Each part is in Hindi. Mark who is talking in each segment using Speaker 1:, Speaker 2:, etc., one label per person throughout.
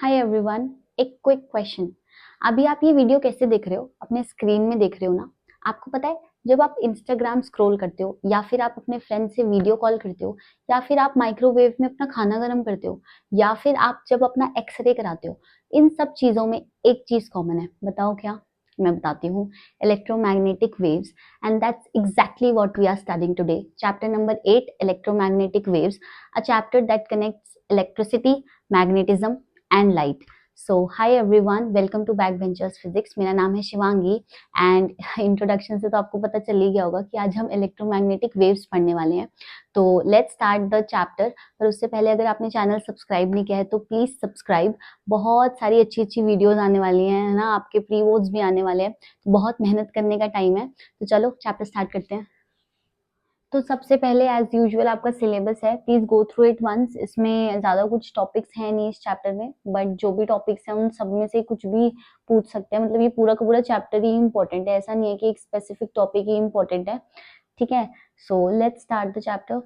Speaker 1: Hi everyone. एक क्विक क्वेश्चन। अभी आप ये वीडियो कैसे देख रहे हो? अपने स्क्रीन में देख रहे हो ना? आपको पता है, जब आप इंस्टाग्राम स्क्रॉल करते हो या फिर आप अपने फ्रेंड से वीडियो कॉल करते हो या फिर आप माइक्रोवेव में अपना खाना गर्म करते हो या फिर आप जब अपना एक्सरे कराते हो, इन सब चीजों में एक चीज कॉमन है। बताओ क्या? मैं बताती हूँ। Electromagnetic waves. And that's exactly what we are studying today. Chapter number 8, electromagnetic waves, a chapter that connects electricity, magnetism and light. So hi everyone, welcome to back benchers physics. मेरा नाम है शिवांगी एंड इंट्रोडक्शन से तो आपको पता चल ही गया होगा कि आज हम इलेक्ट्रोमैग्नेटिक वेव्स पढ़ने वाले हैं। तो लेट्स स्टार्ट द चैप्टर। पर उससे पहले अगर आपने चैनल सब्सक्राइब नहीं किया है तो प्लीज सब्सक्राइब। बहुत सारी अच्छी अच्छी वीडियोस आने वाली हैं, है ना? आपके प्री बोर्ड्स भी आने वाले हैं, तो बहुत मेहनत करने का टाइम है। तो चलो चैप्टर स्टार्ट करते हैं। तो सबसे पहले एज यूजुअल आपका सिलेबस है, please go through it once. इसमें ज्यादा कुछ टॉपिक्स हैं नहीं इस चैप्टर में, बट जो भी टॉपिक्स हैं उन सब में से कुछ भी पूछ सकते हैं। मतलब ये पूरा का पूरा चैप्टर ही इंपॉर्टेंट है, ऐसा नहीं है कि एक स्पेसिफिक टॉपिक ही इंपॉर्टेंट है। ठीक है, so let's start the chapter.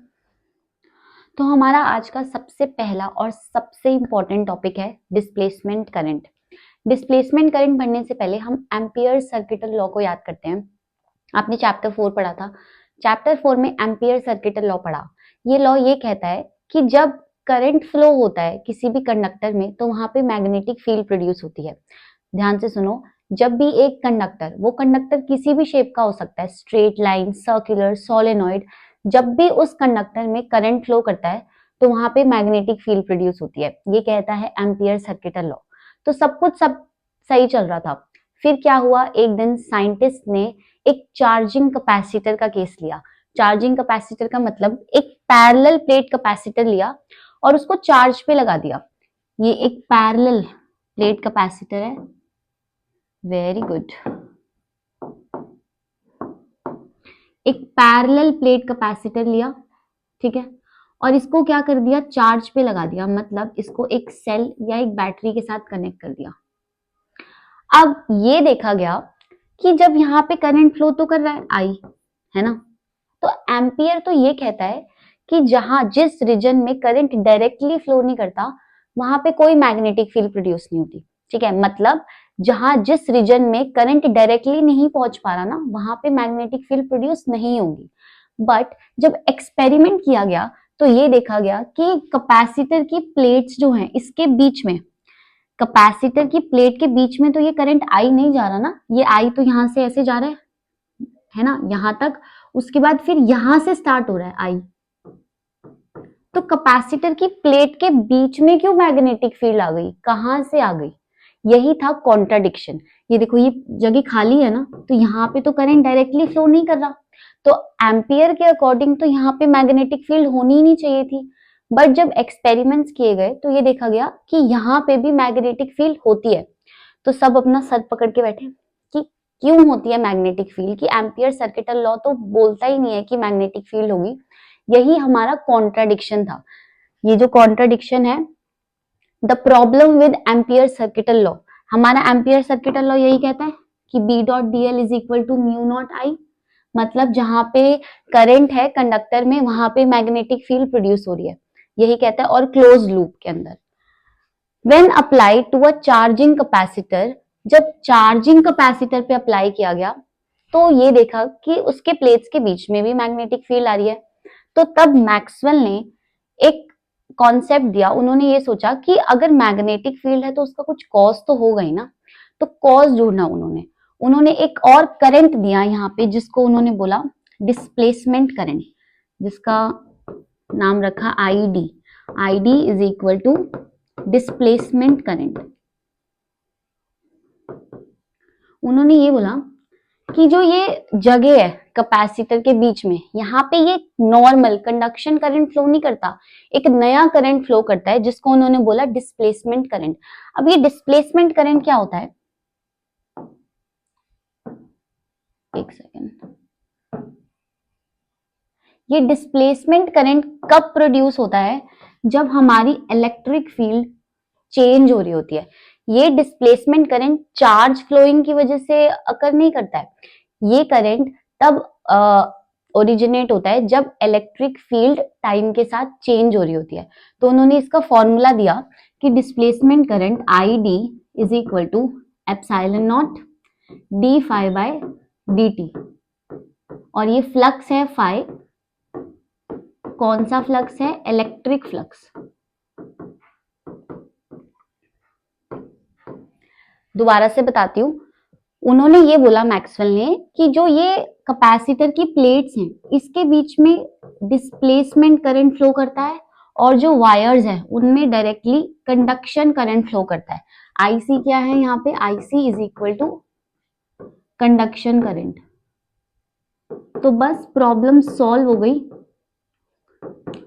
Speaker 1: तो हमारा आज का सबसे पहला और सबसे इंपॉर्टेंट टॉपिक है डिस्प्लेसमेंट करंट। डिस्प्लेसमेंट करंट पढ़ने से पहले हम एम्पियर सर्किटल लॉ को याद करते हैं। आपने चैप्टर 4 पढ़ा था। चैप्टर 4 में एम्पियर सर्किटल लॉ पढ़ा। ये लॉ ये कहता है कि जब करंट फ्लो होता है किसी भी कंडक्टर में तो वहां पे मैग्नेटिक फील्ड प्रोड्यूस होती है। ध्यान से सुनो, जब भी एक कंडक्टर, वो कंडक्टर किसी भी शेप का हो सकता है, स्ट्रेट लाइन, सर्कुलर, सोलेनॉइड, जब भी उस कंडक्टर में करंट फ्लो करता है तो वहां पे मैग्नेटिक फील्ड प्रोड्यूस होती है। ये कहता है एम्पियर सर्किटल लॉ। तो सब सही चल रहा था। फिर क्या हुआ, एक दिन साइंटिस्ट ने एक चार्जिंग कैपेसिटर का केस लिया। चार्जिंग कैपेसिटर का मतलब एक पैरेलल प्लेट कैपेसिटर लिया और उसको चार्ज पे लगा दिया। ये एक पैरेलल प्लेट कैपेसिटर है। Very good. एक पैरेलल प्लेट कैपेसिटर लिया, ठीक है, और इसको क्या कर दिया, चार्ज पे लगा दिया। मतलब इसको एक सेल या एक बैटरी के साथ कनेक्ट कर दिया। अब ये देखा गया कि जब यहाँ पे करंट फ्लो तो कर रहा है आई, है ना? तो एम्पियर तो ये कहता है कि जहां जिस रीजन में करंट डायरेक्टली फ्लो नहीं करता वहां पे कोई मैग्नेटिक फील्ड प्रोड्यूस नहीं होती। ठीक है, मतलब जहां जिस रीजन में करंट डायरेक्टली नहीं पहुंच पा रहा ना, वहां पे मैग्नेटिक फील्ड प्रोड्यूस नहीं होगी। बट जब एक्सपेरिमेंट किया गया तो ये देखा गया कि कैपेसिटर की प्लेट्स जो हैं इसके बीच में, कैपेसिटर की प्लेट के बीच में तो ये करंट आई नहीं जा रहा ना, ये आई तो यहां से ऐसे जा रहा है ना, यहां तक। उसके बाद फिर यहां से स्टार्ट हो रहा है आई। तो कैपेसिटर की प्लेट के बीच में क्यों मैग्नेटिक फील्ड आ गई, कहां से आ गई? यही था कॉन्ट्राडिक्शन। ये देखो, ये जगह खाली है ना, तो यहाँ पे तो करंट डायरेक्टली फ्लो नहीं कर रहा। तो एम्पियर के अकॉर्डिंग तो यहाँ पे मैग्नेटिक फील्ड होनी ही नहीं चाहिए थी। बट जब एक्सपेरिमेंट्स किए गए तो ये देखा गया कि यहाँ पे भी मैग्नेटिक फील्ड होती है। तो सब अपना सर पकड़ के बैठे कि क्यों होती है मैग्नेटिक फील्ड, कि एम्पियर सर्किटल लॉ तो बोलता ही नहीं है कि मैग्नेटिक फील्ड होगी। यही हमारा कॉन्ट्राडिक्शन था। ये जो कॉन्ट्राडिक्शन है, the problem with Ampere circuital law, हमारा एम्पियर सर्किटल लॉ यही कहता है कि B dot D L is equal to mu naught I. मतलब जहां पे करंट है कंडक्टर में वहां पे मैग्नेटिक फील्ड प्रोड्यूस हो रही है, यही कहता है। और क्लोज लूप के अंदर when apply to a charging capacitor, जब चार्जिंग कैपेसिटर पे अप्लाई किया गया तो ये देखा कि उसके प्लेट्स के बीच में भी मैग्नेटिक फील्ड आ रही है। तो तब मैक्सवेल ने एक कॉन्सेप्ट दिया। उन्होंने ये सोचा कि अगर मैग्नेटिक फील्ड है तो उसका कुछ कॉज तो होगा ही ना। तो कॉज ढूंढना उन्होंने उन्होंने एक और करंट दिया यहाँ पे, जिसको उन्होंने बोला डिस्प्लेसमेंट करंट, जिसका नाम रखा ID. ID is equal to displacement current. उन्होंने ये बोला कि जो ये जगह है कैपेसिटर के बीच में, यहाँ पे ये नॉर्मल कंडक्शन करंट फ्लो नहीं करता, एक नया करंट फ्लो करता है जिसको उन्होंने बोला डिस्प्लेसमेंट करंट। अब ये डिस्प्लेसमेंट करंट क्या होता है? एक सेकेंड। ये डिस्प्लेसमेंट करंट कब प्रोड्यूस होता है? जब हमारी इलेक्ट्रिक फील्ड चेंज हो रही होती है। ये डिस्प्लेसमेंट करंट चार्ज फ्लोइंग की वजह से अकर नहीं करता है। ये करंट तब ओरिजिनेट होता है जब इलेक्ट्रिक फील्ड टाइम के साथ चेंज हो रही होती है। तो उन्होंने इसका फॉर्मूला दिया कि displacement current I D is equal to epsilon naught D phi by D T, और ये फ्लक्स है फाई। कौन सा फ्लक्स है? Electric flux. दोबारा से बताती हूँ, उन्होंने ये बोला मैक्सवेल ने कि जो ये कैपेसिटर की प्लेट्स हैं इसके बीच में डिस्प्लेसमेंट करंट फ्लो करता है, और जो वायर्स है उनमें डायरेक्टली कंडक्शन करंट फ्लो करता है। आईसी क्या है यहाँ पे? IC is equal to conduction current. तो बस प्रॉब्लम सॉल्व हो गई।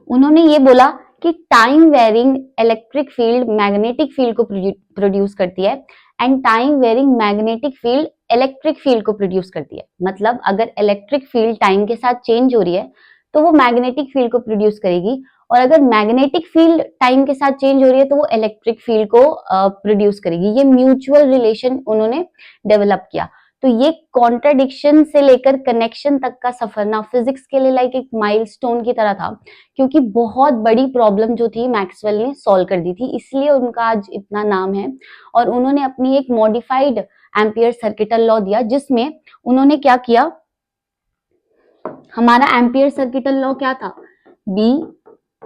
Speaker 1: उन्होंने ये बोला कि time varying electric field magnetic field को प्रोड्यूस करती है, and time varying magnetic field electric field को प्रोड्यूस करती है। मतलब अगर इलेक्ट्रिक फील्ड टाइम के साथ चेंज हो रही है तो वो मैग्नेटिक फील्ड को प्रोड्यूस करेगी, और अगर मैग्नेटिक फील्ड टाइम के साथ चेंज हो रही है तो वो इलेक्ट्रिक फील्ड को प्रोड्यूस करेगी। ये म्यूचुअल रिलेशन उन्होंने डेवलप किया। तो ये कॉन्ट्राडिक्शन से लेकर कनेक्शन तक का सफर ना फिजिक्स के लिए लाइक एक माइलस्टोन की तरह था, क्योंकि बहुत बड़ी प्रॉब्लम जो थी मैक्सवेल ने सॉल्व कर दी थी, इसलिए उनका आज इतना नाम है। और उन्होंने अपनी एक मॉडिफाइड एम्पियर सर्किटल लॉ दिया, जिसमें उन्होंने क्या किया, हमारा एम्पियर सर्किटल लॉ क्या था? B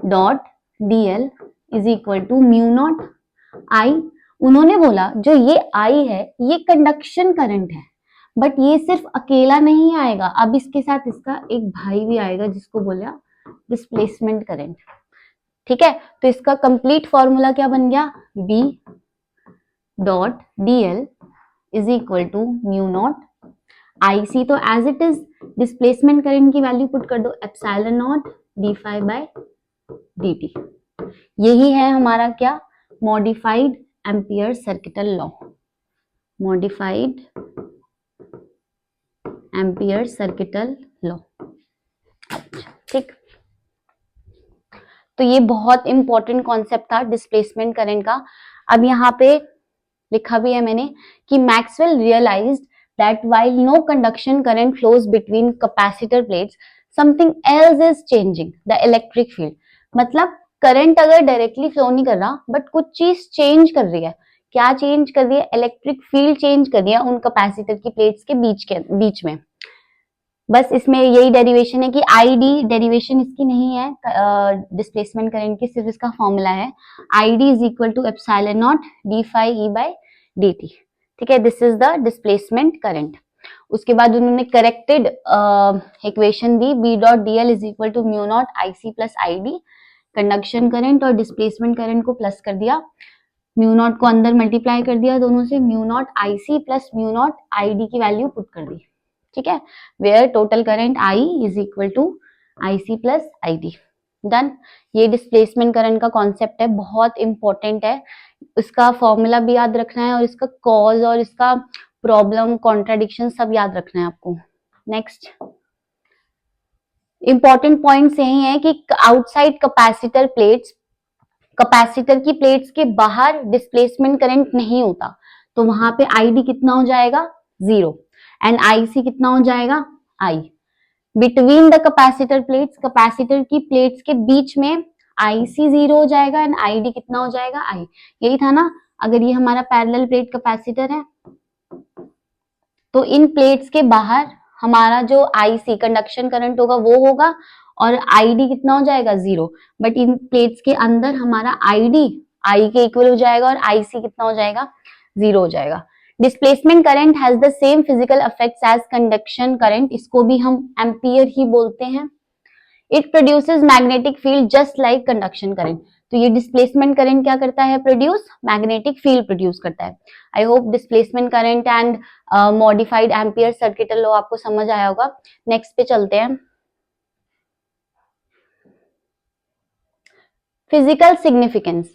Speaker 1: dot D L is equal to mu naught I. उन्होंने बोला जो ये आई है ये कंडक्शन करंट है, बट ये सिर्फ अकेला नहीं आएगा, अब इसके साथ इसका एक भाई भी आएगा जिसको बोला डिस्प्लेसमेंट करंट। ठीक है, तो इसका कंप्लीट फॉर्मूला क्या बन गया? B dot D L is equal to mu naught I C. तो as it is displacement current की वैल्यू पुट कर दो, epsilon naught D phi by D t. यही है हमारा क्या? Modified Ampere circuital law, modified Ampere circuital law. ठीक, तो ये बहुत इंपॉर्टेंट कॉन्सेप्ट था डिस्प्लेसमेंट करंट का। अब यहाँ पे लिखा भी है मैंने कि Maxwell realised that while no conduction current flows between capacitor plates, something else is changing the electric field. मतलब करंट अगर डायरेक्टली फ्लो नहीं कर रहा, बट कुछ चीज चेंज कर रही है। क्या चेंज कर रही है? इलेक्ट्रिक फील्ड चेंज कर रही है उन कैपेसिटर की प्लेट्स के बीच में। बस इसमें यही डेरिवेशन है कि आई डी, डेरिवेशन इसकी नहीं है डिस्प्लेसमेंट करंट की, सिर्फ इसका फॉर्मूला है I D is equal to epsilon naught D phi E by D T. ठीक है, this is the displacement current. उसके बाद उन्होंने करेक्टेड इक्वेशन दी, B dot D L is equal to mu naught I C plus I D. Conduction current और डिस्प्लेसमेंट करंट को प्लस कर दिया, म्यू नॉट को अंदर मल्टीप्लाई कर दिया दोनों से, mu naught I C plus mu naught I D की वैल्यू पुट कर दी। ठीक है, where total current I is equal to I C plus I D. Done. ये डिस्प्लेसमेंट करंट का कॉन्सेप्ट है, बहुत इंपॉर्टेंट है, इसका फॉर्मूला भी याद रखना है और इसका कॉज और इसका प्रॉब्लम कॉन्ट्राडिक्शन सब याद रखना है आपको। नेक्स्ट इंपॉर्टेंट पॉइंट्स यही है कि आउटसाइड कैपेसिटर प्लेट्स, कैपेसिटर की प्लेट्स के बाहर डिस्प्लेसमेंट करंट नहीं होता, तो वहां पे आईडी कितना हो जाएगा? 0, एंड आईसी कितना हो जाएगा? I. Between the capacitor plates, capacitor की प्लेट्स के बीच में आईसी 0 हो जाएगा एंड आईडी कितना हो जाएगा? आई। यही था ना, अगर ये हमारा पैरेलल प्लेट कैपेसिटर है तो इन प्लेट्स के बाहर हमारा जो आईसी कंडक्शन करंट होगा वो होगा, और आईडी कितना हो जाएगा? 0। बट इन प्लेट्स के अंदर हमारा आईडी आई के इक्वल हो जाएगा और आईसी कितना हो जाएगा? 0 हो जाएगा। Displacement current has the same physical effects as conduction current, इसको भी हम एम्पियर ही बोलते हैं। It produces magnetic field just like conduction current. तो ये डिस्प्लेसमेंट करंट क्या करता है? प्रोड्यूस मैग्नेटिक फील्ड प्रोड्यूस करता है। I hope displacement current and modified Ampere circuital law आपको समझ आया होगा। नेक्स्ट पे चलते हैं। फिजिकल सिग्निफिकेंस,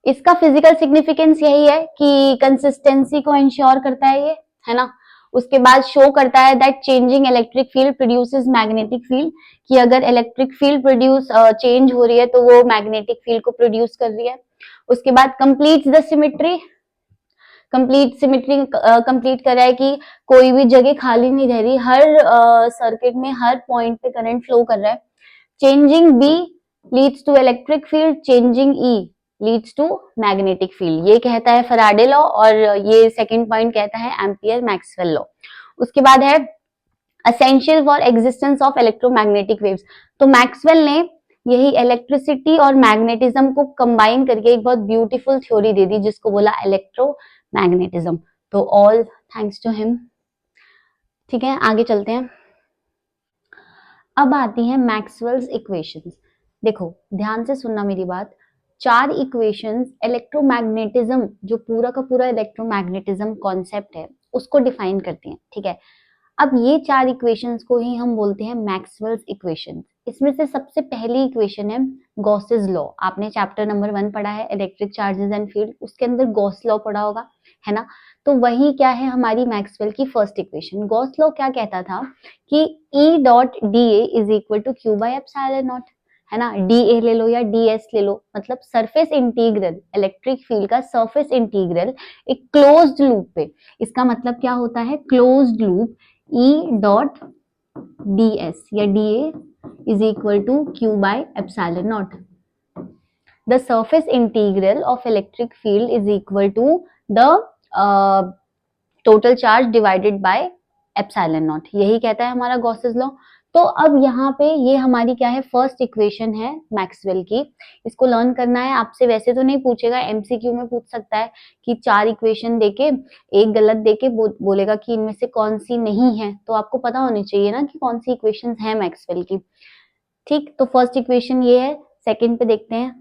Speaker 1: इसका फिजिकल सिग्निफिकेंस यही है कि कंसिस्टेंसी को इंश्योर करता है ये, है ना। उसके बाद शो करता है that changing electric field produces magnetic field, कि अगर इलेक्ट्रिक फील्ड चेंज हो रही है तो वो मैग्नेटिक फील्ड को प्रोड्यूस कर रही है। उसके बाद कंप्लीट द सिमेट्री, कंप्लीट कर रहा है कि कोई भी जगह खाली नहीं रह रही, हर सर्किट में हर पॉइंट पे करंट फ्लो कर रहा है। Changing B leads to electric field, changing E leads to magnetic field, ये कहता है फैराडे लॉ, और ये सेकंड पॉइंट कहता है एम्पियर मैक्सवेल लॉ। उसके बाद है essential for existence of electromagnetic waves. तो मैक्सवेल ने यही इलेक्ट्रिसिटी और मैग्नेटिज्म को कंबाइन करके एक बहुत ब्यूटीफुल थ्योरी दे दी जिसको बोला इलेक्ट्रोमैग्नेटिज्म। तो ऑल थैंक्स टू हिम। ठीक है, आगे चलते हैं। अब आती हैं मैक्सवेल्स इक्वेशंस। देखो ध्यान से सुनना मेरी बात, 4 इक्वेशंस इलेक्ट्रोमैग्नेटिज्म, जो पूरा का पूरा इलेक्ट्रोमैग्नेटिज्म कॉन्सेप्ट है उसको डिफाइन करती हैं। ठीक है, अब ये 4 इक्वेशंस को ही हम बोलते हैं मैक्सवेल्स इक्वेशंस। इसमें से सबसे पहली इक्वेशन है गॉसेस लॉ। आपने चैप्टर नंबर 1 पढ़ा है इलेक्ट्रिक चार्जेस एंड फील्ड, उसके अंदर गॉस लॉ पढ़ा होगा, है ना। तो वही क्या है हमारी मैक्सवेल की फर्स्ट इक्वेशन। गॉस लॉ क्या कहता था कि E dot D A is equal to Q by epsilon naught, है ना। डी ए ले लो या डी एस ले लो, मतलब सरफेस इंटीग्रल, इलेक्ट्रिक फील्ड का सरफेस इंटीग्रल एक क्लोज्ड लूप पे। इसका मतलब क्या होता है, closed loop E dot d s या d A is equal to Q by epsilon naught. The surface integral of electric field is equal to the total charge divided by epsilon naught, यही कहता है हमारा गॉसेस लॉ। तो अब यहाँ पे ये हमारी क्या है, फर्स्ट इक्वेशन है मैक्सवेल की। इसको लर्न करना है आपसे, वैसे तो नहीं पूछेगा, एमसीक्यू में पूछ सकता है कि 4 इक्वेशन देके एक गलत देके बोलेगा कि इनमें से कौन सी नहीं है, तो आपको पता होनी चाहिए ना कि कौन सी इक्वेशन है मैक्सवेल की। ठीक, तो फर्स्ट इक्वेशन ये है। सेकेंड पे देखते हैं।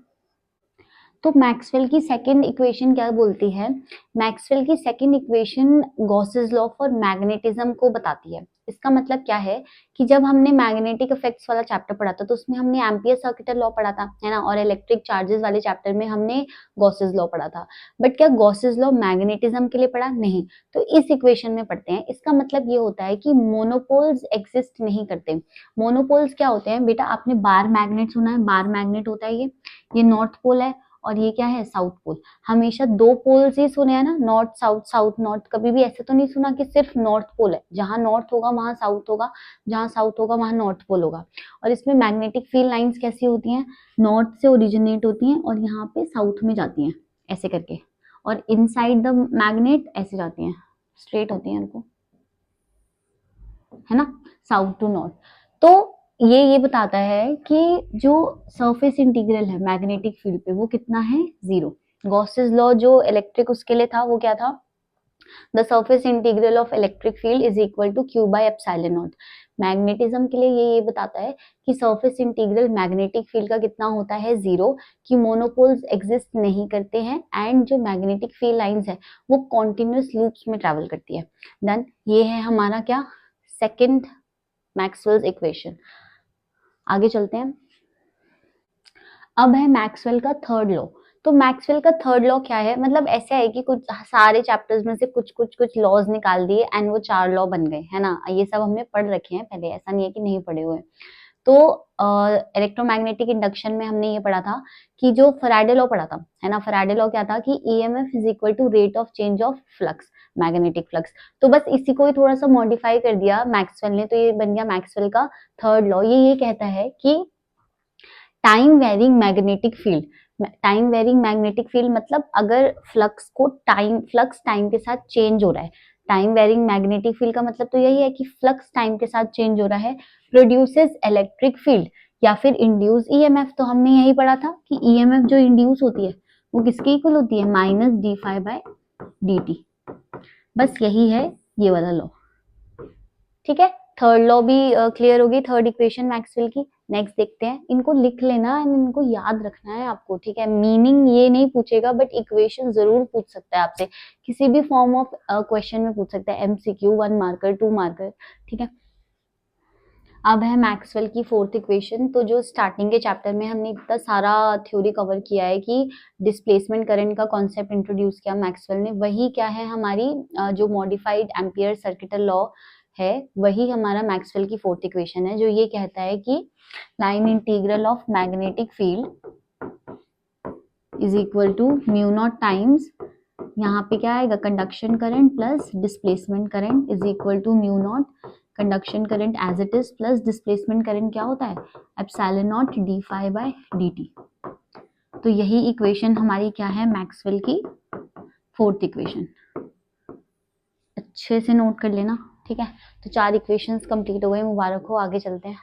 Speaker 1: तो मैक्सवेल की सेकंड इक्वेशन क्या बोलती है, मैक्सवेल की second equation Gauss's law for magnetism को बताती है। इसका मतलब क्या है कि जब हमने मैग्नेटिक इफेक्ट्स वाला चैप्टर पढ़ा था तो उसमें हमने एम्पियर सर्किटल लॉ पढ़ा था, है ना, और इलेक्ट्रिक चार्जेस वाले चैप्टर में हमने गॉसेस लॉ पढ़ा था। बट क्या गॉसेस लॉ मैग्नेटिज्म के लिए पढ़ा? नहीं। तो इस इक्वेशन में पढ़ते हैं। इसका मतलब ये होता है कि मोनोपोल्स एग्जिस्ट नहीं करते। मोनोपोल्स क्या होते हैं बेटा, आपने बार मैग्नेट सुना है, बार मैग्नेट होता है ये नॉर्थ पोल है और ये क्या है, साउथ पोल। हमेशा 2 पोल्स ही सुने हैं ना, नॉर्थ साउथ, साउथ नॉर्थ। कभी भी ऐसे तो नहीं सुना कि सिर्फ नॉर्थ पोल है, जहां नॉर्थ होगा वहां साउथ होगा, जहां साउथ होगा वहां नॉर्थ पोल होगा। और इसमें मैग्नेटिक फील्ड लाइंस कैसी होती हैं, नॉर्थ से ओरिजिनेट होती हैं और यहाँ पे साउथ में जाती हैं ऐसे करके, और इनसाइड द मैग्नेट ऐसे जाती हैं, स्ट्रेट होती हैं इनको, है ना, साउथ टू नॉर्थ। तो ये बताता है कि जो सरफेस इंटीग्रल है मैग्नेटिक फील्ड पे वो कितना है, 0। गॉसेस लॉ जो इलेक्ट्रिक उसके लिए था वो क्या था, the surface integral of electric field is equal to Q by epsilon naught. Magnetism के लिए ये बताता है कि सरफेस इंटीग्रल मैग्नेटिक फील्ड का कितना होता है, 0, कि मोनोपोल्स एग्जिस्ट नहीं करते हैं एंड जो मैग्नेटिक फील्ड लाइंस है वो कॉन्टिन्यूस लूप्स में ट्रेवल करती है। देन ये है हमारा क्या, सेकेंड मैक्सवेल्स इक्वेशन। आगे चलते हैं। अब है मैक्सवेल का थर्ड लॉ। तो मैक्सवेल का थर्ड लॉ क्या है, मतलब ऐसे है कि कुछ सारे चैप्टर्स में से कुछ लॉज निकाल दिए एंड वो 4 लॉ बन गए, है ना। ये सब हमने पढ़ रखे हैं पहले, ऐसा नहीं है कि नहीं पढ़े हुए। तो इलेक्ट्रोमैग्नेटिक इंडक्शन में हमने ये पढ़ा था कि जो फैराडे लॉ पढ़ा था, है ना। फैराडे लॉ क्या था कि EMF is equal to rate of change of flux, magnetic flux. तो बस इसी को ही थोड़ा सा मॉडिफाई कर दिया मैक्सवेल ने, तो ये बन गया मैक्सवेल का थर्ड लॉ। ये कहता है कि time varying magnetic field, time varying magnetic field मतलब अगर फ्लक्स टाइम के साथ चेंज हो रहा है, टाइम वेरिंग मैग्नेटिक फील्ड का मतलब तो यही है कि फ्लक्स टाइम के साथ चेंज हो रहा है, प्रोड्यूसेस इलेक्ट्रिक फील्ड या फिर इंड्यूस ईएमएफ। तो हमने यही पढ़ा था कि ईएमएफ जो इंड्यूस होती है वो किसके इक्वल होती है, minus D phi by D T. बस यही है ये वाला लॉ। ठीक है, थर्ड लॉ भी क्लियर होगी, थर्ड इक्वेशन मैक्सवेल की। नेक्स्ट देखते हैं, इनको लिख लेना एंड इनको याद रखना है आपको, ठीक है। मीनिंग ये नहीं पूछेगा बट इक्वेशन जरूर पूछ सकता है आपसे, किसी भी फॉर्म ऑफ क्वेश्चन में पूछ सकता है, एमसीक्यू, 1 मार्कर, 2 मार्कर, ठीक है। अब है मैक्सवेल की फोर्थ इक्वेशन। तो जो स्टार्टिंग के चैप्टर में हमने इतना सारा थ्योरी कवर किया है कि डिस्प्लेसमेंट करंट का कॉन्सेप्ट इंट्रोड्यूस किया मैक्सवेल ने, वही क्या है हमारी जो मॉडिफाइड एम्पियर सर्किटल लॉ है, वही हमारा मैक्सवेल की फोर्थ इक्वेशन है, जो ये कहता है कि line integral of magnetic field is equal to mu naught times, यहाँ पे क्या आएगा, conduction current plus displacement current is equal to mu naught conduction current as it is plus displacement current क्या होता है, epsilon naught D phi by D T. तो यही इक्वेशन हमारी क्या है, मैक्सवेल की फोर्थ इक्वेशन। अच्छे से नोट कर लेना, ठीक है। तो 4 इक्वेशंस कंप्लीट हो गए, मुबारक हो, आगे चलते हैं।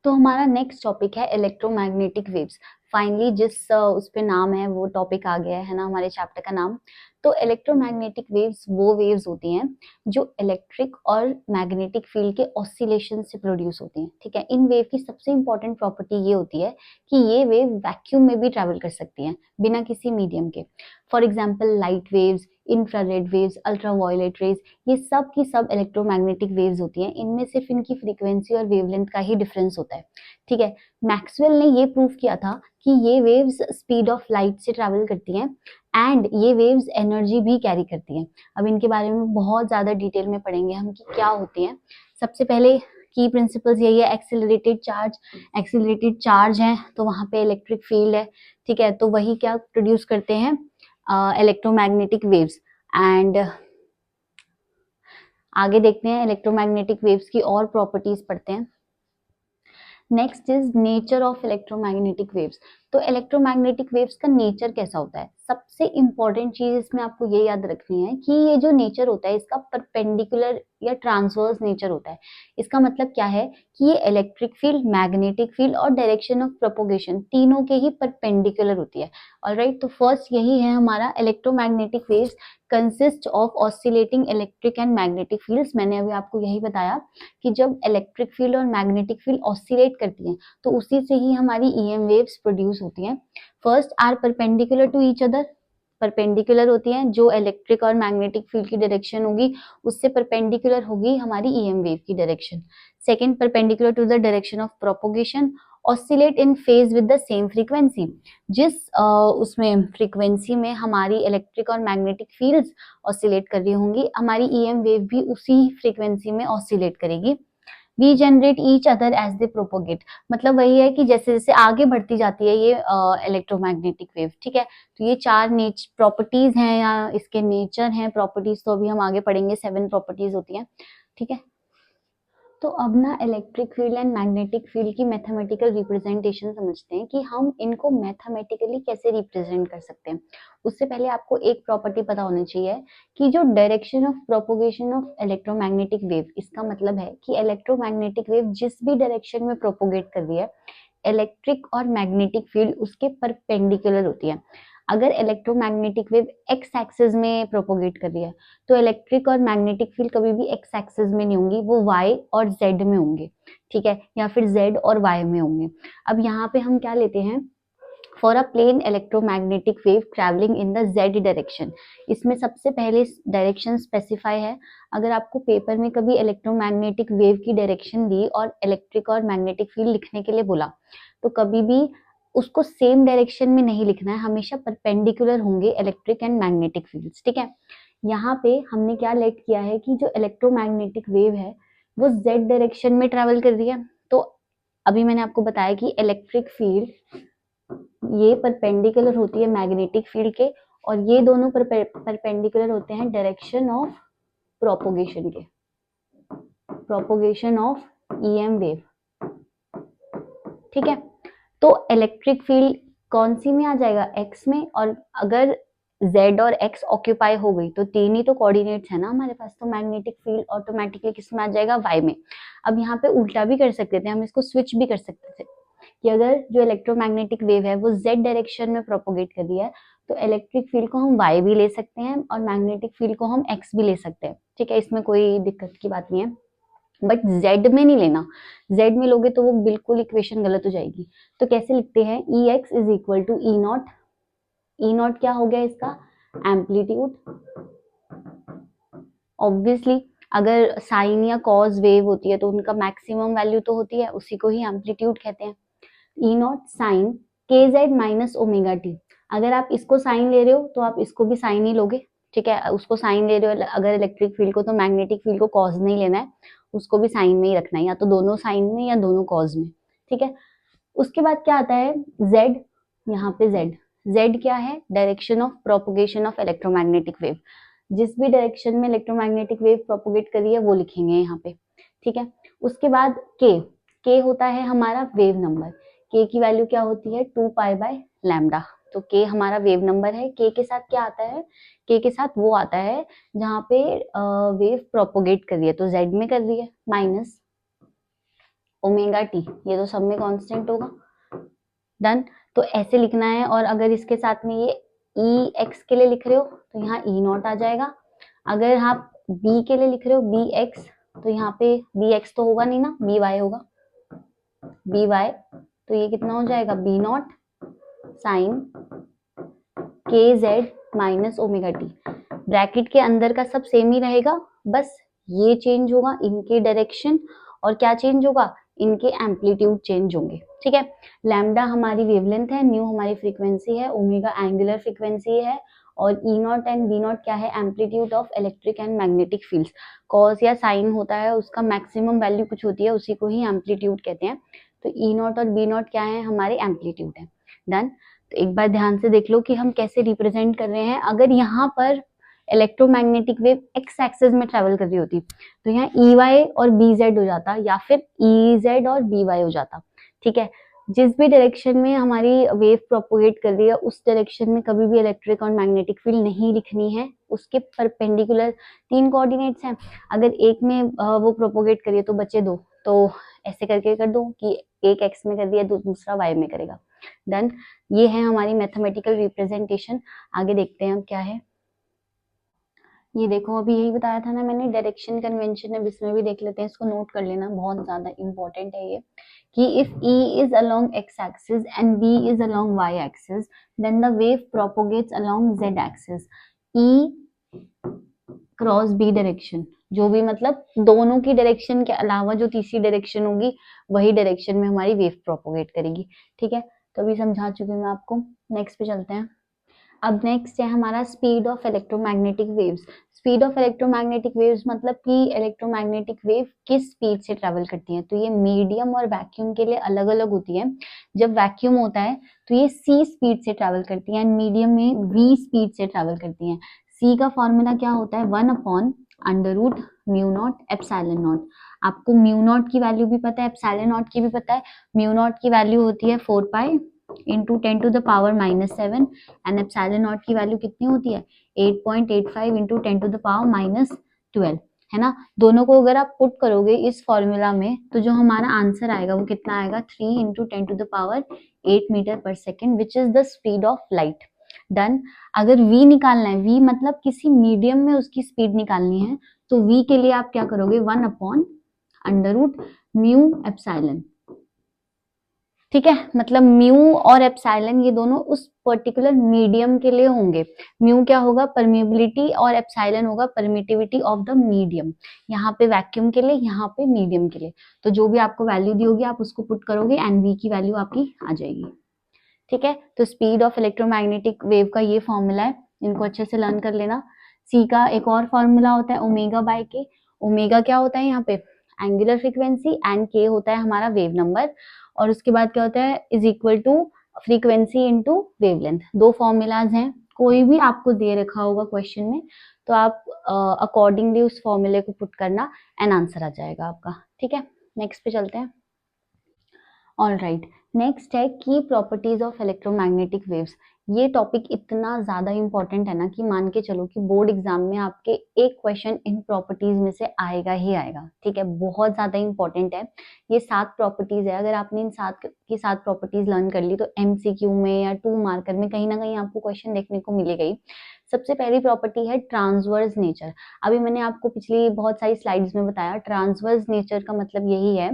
Speaker 1: तो हमारा नेक्स्ट टॉपिक है इलेक्ट्रोमैग्नेटिक वेव्स। फाइनली जिस उस पे नाम है वो टॉपिक आ गया है ना हमारे चैप्टर का नाम। तो इलेक्ट्रोमैग्नेटिक वेव्स वो वेव्स होती हैं जो इलेक्ट्रिक और मैग्नेटिक फील्ड के ऑसिलेशन से प्रोड्यूस होती हैं, ठीक है। इन वेव की सबसे इंपॉर्टेंट प्रॉपर्टी ये होती है कि ये वेव वैक्यूम में भी ट्रैवल कर सकती हैं बिना किसी मीडियम के। For example light waves, infrared waves, ultraviolet rays, ये सब की सब इलेक्ट्रोमैग्नेटिक वेव्स होती हैं। इनमें सिर्फ इनकी फ्रीक्वेंसी और वेवलेंथ का ही डिफरेंस होता है, ठीक है। मैक्सवेल ने ये प्रूव किया था कि ये वेव्स स्पीड ऑफ लाइट से ट्रैवल करती हैं एंड ये वेव्स एनर्जी भी कैरी करती हैं। अब इनके बारे में बहुत ज्यादा डिटेल में पढ़ेंगे हम कि क्या होती हैं। सबसे पहले की प्रिंसिपल्स यही है, एक्सिलरेटेड चार्ज है तो वहां पे इलेक्ट्रिक फील्ड है, ठीक है। तो वही क्या प्रोड्यूस करते हैं, इलेक्ट्रोमैग्नेटिक वेव्स। एंड आगे देखते हैं इलेक्ट्रोमैग्नेटिक वेव्स की और प्रॉपर्टीज पढ़ते हैं। Next is nature of electromagnetic waves. तो इलेक्ट्रोमैग्नेटिक वेव्स का नेचर कैसा होता है, सबसे इंपॉर्टेंट चीज इसमें आपको ये याद रखनी है कि ये जो नेचर होता है इसका परपेंडिकुलर या ट्रांसवर्स नेचर होता है। इसका मतलब क्या है कि ये इलेक्ट्रिक फील्ड, मैग्नेटिक फील्ड और डायरेक्शन ऑफ प्रोपोगेशन तीनों के ही परपेंडिकुलर होती है। ऑलराइट, तो फर्स्ट यही है हमारा, electromagnetic waves consist of oscillating electric and magnetic fields. मैंने अभी आपको यही बताया कि जब इलेक्ट्रिक फील्ड और मैग्नेटिक फील्ड ऑसिलेट करती हैं तो उसी से ही हमारी ईएम वेव्स प्रोड्यूस होती हैं। First are perpendicular to each other, perpendicular होती हैं, जो इलेक्ट्रिक और मैग्नेटिक फील्ड की डायरेक्शन होगी उससे परपेंडिकुलर होगी हमारी ईएम वेव की direction. Second, perpendicular to the direction of propagation, oscillate in phase with the same frequency. जिस उसमें फ्रीक्वेंसी में हमारी इलेक्ट्रिक और मैग्नेटिक फील्ड्स ऑसिलेट कर रही होंगी, हमारी ईएम वेव भी उसी फ्रीक्वेंसी में ऑसिलेट करेगी। We generate each other as they propagate, मतलब वही है कि जैसे जैसे आगे बढ़ती जाती है ये इलेक्ट्रोमैग्नेटिक वेव, ठीक है। तो ये 4 प्रॉपर्टीज हैं या इसके नेचर हैं, प्रॉपर्टीज तो अभी हम आगे पढ़ेंगे, 7 प्रॉपर्टीज होती हैं, ठीक है। तो अब ना electric field and magnetic field की मैथमेटिकल रिप्रेजेंटेशन समझते हैं कि हम इनको मैथमेटिकली कैसे रिप्रेजेंट कर सकते हैं। उससे पहले आपको एक प्रॉपर्टी पता होनी चाहिए कि जो direction of propagation of electromagnetic wave, इसका मतलब है कि इलेक्ट्रोमैग्नेटिक वेव जिस भी डायरेक्शन में प्रोपोगेट कर रही है, इलेक्ट्रिक और मैग्नेटिक फील्ड उसके परपेंडिकुलर होती है। अगर इलेक्ट्रोमैग्नेटिक वेव एक्स एक्सिस में प्रोपोगेट कर रही है तो इलेक्ट्रिक और मैग्नेटिक फील्ड कभी भी एक्स एक्सिस में नहीं होंगी, वो वाई और जेड में होंगे, ठीक है, या फिर जेड और वाई में होंगे। अब यहाँ पे हम क्या लेते हैं, for a plane electromagnetic wave travelling in the Z direction. इसमें सबसे पहले डायरेक्शन स्पेसिफाई है। अगर आपको पेपर में कभी इलेक्ट्रोमैग्नेटिक वेव की डायरेक्शन दी और इलेक्ट्रिक और मैग्नेटिक फील्ड लिखने के लिए बोला तो कभी भी उसको सेम डायरेक्शन में नहीं लिखना है, हमेशा परपेंडिकुलर होंगे इलेक्ट्रिक एंड मैग्नेटिक फील्ड्स, ठीक है। यहाँ पे हमने क्या लेट किया है कि जो इलेक्ट्रोमैग्नेटिक वेव है वो जेड डायरेक्शन में ट्रैवल कर रही है। तो अभी मैंने आपको बताया कि इलेक्ट्रिक फील्ड ये परपेंडिकुलर होती है मैग्नेटिक फील्ड के, और ये दोनों परपेंडिकुलर होते हैं डायरेक्शन ऑफ प्रोपोगेशन के, प्रोपोगेशन ऑफ ईएम वेव, ठीक है। तो इलेक्ट्रिक फील्ड कौन सी में आ जाएगा, एक्स में, और अगर z और x ऑक्यूपाई हो गई तो तीन ही तो कोऑर्डिनेट्स है ना हमारे पास, तो मैग्नेटिक फील्ड ऑटोमेटिकली किस में आ जाएगा, y में। अब यहाँ पे उल्टा भी कर सकते थे, हम इसको स्विच भी कर सकते थे कि अगर जो इलेक्ट्रोमैग्नेटिक वेव है वो z डायरेक्शन में प्रोपोगेट कर रही है तो इलेक्ट्रिक फील्ड को हम y भी ले सकते हैं और मैग्नेटिक फील्ड को हम x भी ले सकते हैं, ठीक है। इसमें कोई दिक्कत की बात नहीं है, बट z में नहीं लेना। z में लोगे तो वो बिल्कुल इक्वेशन गलत हो जाएगी। तो कैसे लिखते हैं, E x is equal to E naught. E naught क्या हो गया इसका, एम्पलीट्यूड। ऑब्वियसली अगर साइन या कॉज वेव होती है तो उनका मैक्सिमम वैल्यू तो होती है, उसी को ही एम्पलीट्यूड कहते हैं। ई नॉट साइन के जेड माइनस ओमेगा टी। अगर आप इसको साइन ले रहे हो तो आप इसको भी साइन ही लोगे, ठीक है। उसको साइन ले रहे हो अगर इलेक्ट्रिक फील्ड को, तो मैग्नेटिक फील्ड को कॉज नहीं लेना है, उसको भी साइन में ही रखना है, या तो दोनों साइन में या दोनों कॉज में, ठीक है। उसके बाद क्या आता है, जेड। यहाँ पे जेड, जेड क्या है, direction of propagation of electromagnetic wave. जिस भी डायरेक्शन में इलेक्ट्रोमैग्नेटिक वेव प्रोपोगेट कर रही है वो लिखेंगे यहाँ पे, ठीक है। उसके बाद के होता है हमारा वेव नंबर। k की वैल्यू क्या होती है 2 पाई बाय लैम्डा। तो k हमारा वेव नंबर है, k के साथ क्या आता है, k के साथ वो आता है जहाँ पे वेव प्रोपोगेट कर रही है, तो z में कर रही है माइनस ओमेगा टी, ये तो सब में कांस्टेंट होगा। डन। तो ऐसे लिखना है, और अगर इसके साथ में ये ई एक्स के लिए लिख रहे हो तो यहाँ ई नॉट आ जाएगा। अगर आप बी के लिए लिख रहे हो बी एक्स, तो यहाँ पे बी एक्स तो होगा नहीं ना, बी वाई होगा, बी वाई। तो ये कितना हो जाएगा बी नॉट साइन के Z minus omega T. Bracket के अंदर का सब सेम ही रहेगा, बस ये चेंज होगा इनके डायरेक्शन, और क्या चेंज होगा, इनके एम्पलीट्यूड चेंज होंगे। ठीक है। लैम्डा हमारी वेवलेंथ है, न्यू हमारी फ्रीक्वेंसी है, ओमेगा एंगुलर फ्रीक्वेंसी है, और ई नॉट एंड बी नॉट क्या है, amplitude of electric and magnetic fields. Cos या साइन होता है, उसका मैक्सिमम वैल्यू कुछ होती है, उसी को ही एम्पलीट्यूड कहते हैं। तो ई नॉट और बी नॉट क्या है, हमारे एम्पलीट्यूड है। डन। तो एक बार ध्यान से देख लो कि हम कैसे रिप्रेजेंट कर रहे हैं। अगर यहाँ पर इलेक्ट्रोमैग्नेटिक वेव एक्स एक्सिस में ट्रेवल कर रही होती तो यहाँ ई वाई और बी जेड हो जाता, या फिर ई जेड और बी वाई हो जाता। ठीक है। जिस भी डायरेक्शन में हमारी वेव प्रोपोगेट कर रही है उस डायरेक्शन में कभी भी इलेक्ट्रिक और मैग्नेटिक फील्ड नहीं लिखनी है, उसके परपेंडिकुलर 3 कोऑर्डिनेट्स हैं। अगर एक में वो प्रोपोगेट करिए तो बचे 2, तो ऐसे करके कर दो कि एक एक्स में कर दिया तो दूसरा वाई में करेगा। डन। ये है हमारी मैथमेटिकल रिप्रेजेंटेशन। आगे देखते हैं अब क्या है। ये देखो, अभी यही बताया था ना मैंने, डायरेक्शन कन्वेंशन। अब इसमें भी देख लेते हैं, इसको नोट कर लेना, बहुत ज्यादा इंपॉर्टेंट है ये, कि if E is along x axis and B is along y axis, then the wave propagates along z axis. E cross B direction, जो भी मतलब दोनों की डायरेक्शन के अलावा जो तीसरी डायरेक्शन होगी वही डायरेक्शन में हमारी वेव प्रोपोगेट करेगी। ठीक है। तो अभी समझा चुकी हूँ मैं आपको। नेक्स्ट पे चलते हैं। अब नेक्स्ट है हमारा speed of electromagnetic waves. Speed of electromagnetic waves मतलब कि इलेक्ट्रोमैग्नेटिक वेव किस स्पीड से ट्रेवल करती है। तो ये मीडियम और वैक्यूम के लिए अलग अलग होती है। जब वैक्यूम होता है तो ये सी स्पीड से ट्रेवल करती है, एंड मीडियम में वी स्पीड से ट्रेवल करती है। सी का फॉर्मूला क्या होता है, 1/√μ नॉट एप्सिलॉन नॉट। आपको म्यू नॉट की वैल्यू भी पता है, एप्सिलॉन नॉट की भी पता है। म्यू नॉट की वैल्यू होती है 4 pi into 10⁻⁻7, and epsilon not की वैल्यू कितनी होती है 8.85 इंटू 10⁻⁻12, है ना। दोनों को अगर आप पुट करोगे इस फॉर्मूला में तो जो हमारा आंसर आएगा वो कितना आएगा, 3 into 10⁸ metre per second, which is the speed of light. Done. अगर v निकालना है, v मतलब किसी मीडियम में उसकी स्पीड निकालनी है, तो v के लिए आप क्या करोगे, 1/√μ एप्सिलॉन। ठीक है। मतलब म्यू और एप्सिलॉन ये दोनों उस पर्टिकुलर मीडियम के लिए होंगे। म्यू क्या होगा, परमिएबिलिटी, और एप्सिलॉन होगा परमिटिविटी ऑफ द मीडियम। यहाँ पे वैक्यूम के लिए, यहाँ पे मीडियम के लिए। तो जो भी आपको वैल्यू दी होगी आप उसको पुट करोगे एंड वी की वैल्यू आपकी आ जाएगी। ठीक है। तो स्पीड ऑफ इलेक्ट्रोमैग्नेटिक वेव का ये फॉर्मूला है, इनको अच्छे से लर्न कर लेना। सी का एक और फॉर्मूला होता है ओमेगा बाय के। ओमेगा क्या होता है यहाँ पे, एंगुलर फ्रीक्वेंसी, एंड के होता है हमारा वेव नंबर, और उसके बाद क्या होता है, is equal to frequency into wavelength. 2 formulas हैं, कोई भी आपको दे रखा होगा क्वेश्चन में तो आप अकॉर्डिंगली उस फॉर्मूले को पुट करना एंड आंसर आ जाएगा आपका। ठीक है। नेक्स्ट पे चलते हैं। All right. नेक्स्ट है की प्रॉपर्टीज ऑफ इलेक्ट्रोमैग्नेटिक वेव्स। ये टॉपिक इतना ज्यादा इंपॉर्टेंट है ना कि मान के चलो कि बोर्ड एग्जाम में आपके एक क्वेश्चन इन प्रॉपर्टीज में से आएगा ही आएगा। ठीक है। बहुत ज्यादा इंपॉर्टेंट है। ये 7 प्रॉपर्टीज है, अगर आपने इन 7 प्रॉपर्टीज लर्न कर ली तो एमसीक्यू में या 2 मार्कर में कहीं ना कहीं आपको क्वेश्चन देखने को मिलेगा ही। सबसे पहली प्रॉपर्टी है ट्रांसवर्स नेचर। अभी मैंने आपको पिछली बहुत सारी स्लाइड्स में बताया, ट्रांसवर्स नेचर का मतलब यही है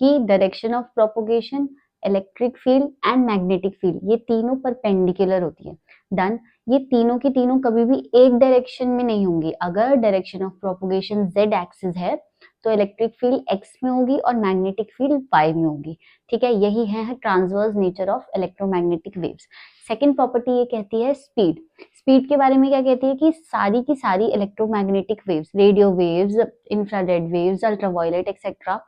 Speaker 1: कि direction of propagation, electric field and magnetic field, ये तीनों परपेंडिकुलर होती है। डन। ये तीनों की तीनों कभी भी एक डायरेक्शन में नहीं होंगी। अगर direction of propagation z axis है तो इलेक्ट्रिक फील्ड x में होगी और मैग्नेटिक फील्ड y में होगी। ठीक है। यही है transverse nature of electromagnetic waves. Second property ये कहती है स्पीड। स्पीड के बारे में क्या कहती है कि सारी की सारी electromagnetic waves, radio waves, infrared waves, ultraviolet etcetera,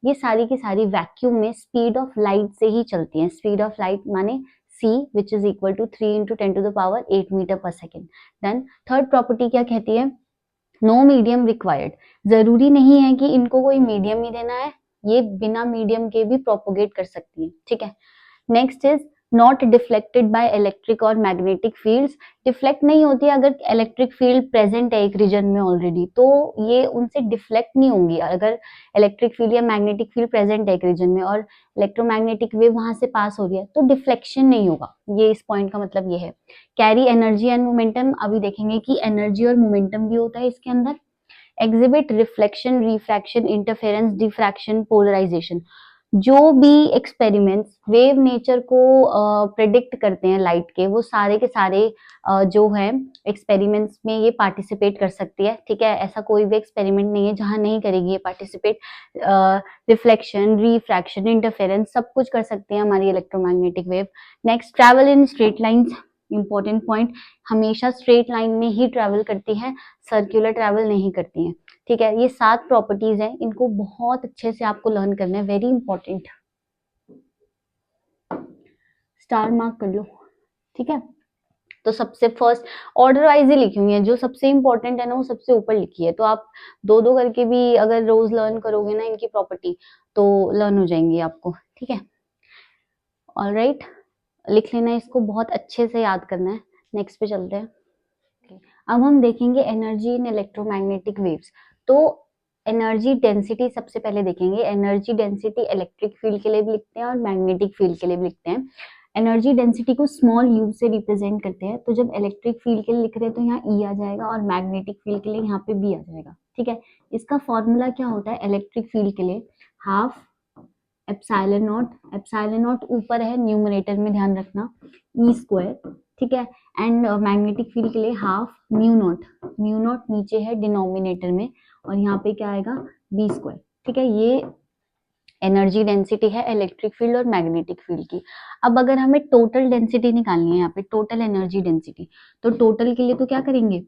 Speaker 1: ये सारी की सारी वैक्यूम में स्पीड ऑफ लाइट से ही चलती हैं। स्पीड ऑफ लाइट माने c which is equal to 3 into 10⁸ metre per second. Then third property क्या कहती है, नो मीडियम रिक्वायर्ड। जरूरी नहीं है कि इनको कोई मीडियम ही देना है, ये बिना मीडियम के भी प्रोपोगेट कर सकती है। ठीक है। Next is not deflected by electric और मैग्नेटिक फील्ड्स। डिफ्लेक्ट नहीं होती अगर इलेक्ट्रिक फील्ड प्रेजेंट है एक रीजन में ऑलरेडी, तो ये उनसे डिफ्लेक्ट नहीं होंगी। अगर इलेक्ट्रिक फील्ड या मैग्नेटिक फील्ड प्रेजेंट है एक रीजन में और इलेक्ट्रोमैग्नेटिक वेव वहां से पास हो रही है, तो डिफ्लेक्शन नहीं होगा। ये इस पॉइंट का मतलब ये है। कैरी एनर्जी एंड मोमेंटम, अभी देखेंगे कि एनर्जी और मोमेंटम भी होता है इसके अंदर। Exhibit reflection, refraction, interference, diffraction, polarisation. जो भी एक्सपेरिमेंट्स वेव नेचर को प्रेडिक्ट करते हैं लाइट के, वो सारे के सारे जो है एक्सपेरिमेंट्स में ये पार्टिसिपेट कर सकती है। ठीक है, ऐसा कोई भी एक्सपेरिमेंट नहीं है जहां नहीं करेगी ये पार्टिसिपेट। रिफ्लेक्शन, रिफ्रैक्शन, इंटरफेरेंस सब कुछ कर सकती है हमारी electromagnetic wave. Next, travel in straight lines, important point, हमेशा स्ट्रेट लाइन में ही ट्रैवल करती है, सर्कुलर ट्रैवल नहीं करती हैं। ठीक है, ये 7 प्रॉपर्टीज हैं, इनको बहुत अच्छे से आपको लर्न करना है, वेरी इंपॉर्टेंट। स्टार मार्क कर लो। ठीक है, तो सबसे फर्स्ट ऑर्डर वाइज ही लिखी हुई है, जो सबसे इंपॉर्टेंट है ना वो सबसे ऊपर लिखी है। तो आप दो दो करके भी अगर रोज लर्न करोगे ना इनकी प्रॉपर्टी, तो लर्न हो जाएंगी आपको। ठीक है, ऑलराइट, लिख लेना, इसको बहुत अच्छे से याद करना है। नेक्स्ट पे चलते हैं। अब हम देखेंगे एनर्जी इन इलेक्ट्रोमैग्नेटिक वेव्स। तो एनर्जी डेंसिटी सबसे पहले देखेंगे। एनर्जी डेंसिटी इलेक्ट्रिक फील्ड के लिए भी लिखते हैं और मैग्नेटिक फील्ड के लिए भी लिखते हैं। एनर्जी डेंसिटी को स्मॉल यू से रिप्रेजेंट करते हैं। तो जब इलेक्ट्रिक फील्ड के लिए लिख रहे हैं तो यहाँ ई आ जाएगा और मैग्नेटिक फील्ड के लिए यहाँ पे बी आ जाएगा। ठीक है, इसका फॉर्मूला क्या होता है इलेक्ट्रिक फील्ड के लिए? Half epsilon not, epsilon not ऊपर है न्यूमरेटर में, ध्यान रखना, ई स्क्वायर। ठीक है, एंड मैग्नेटिक फील्ड के लिए half mu naught, mu naught नीचे है डिनोमिनेटर में और यहाँ पे क्या आएगा? B square. ठीक है, ये एनर्जी डेंसिटी है इलेक्ट्रिक फील्ड और मैग्नेटिक फील्ड की। अब अगर हमें टोटल डेंसिटी निकालनी है यहाँ पे, टोटल एनर्जी डेंसिटी, तो टोटल के लिए तो क्या करेंगे?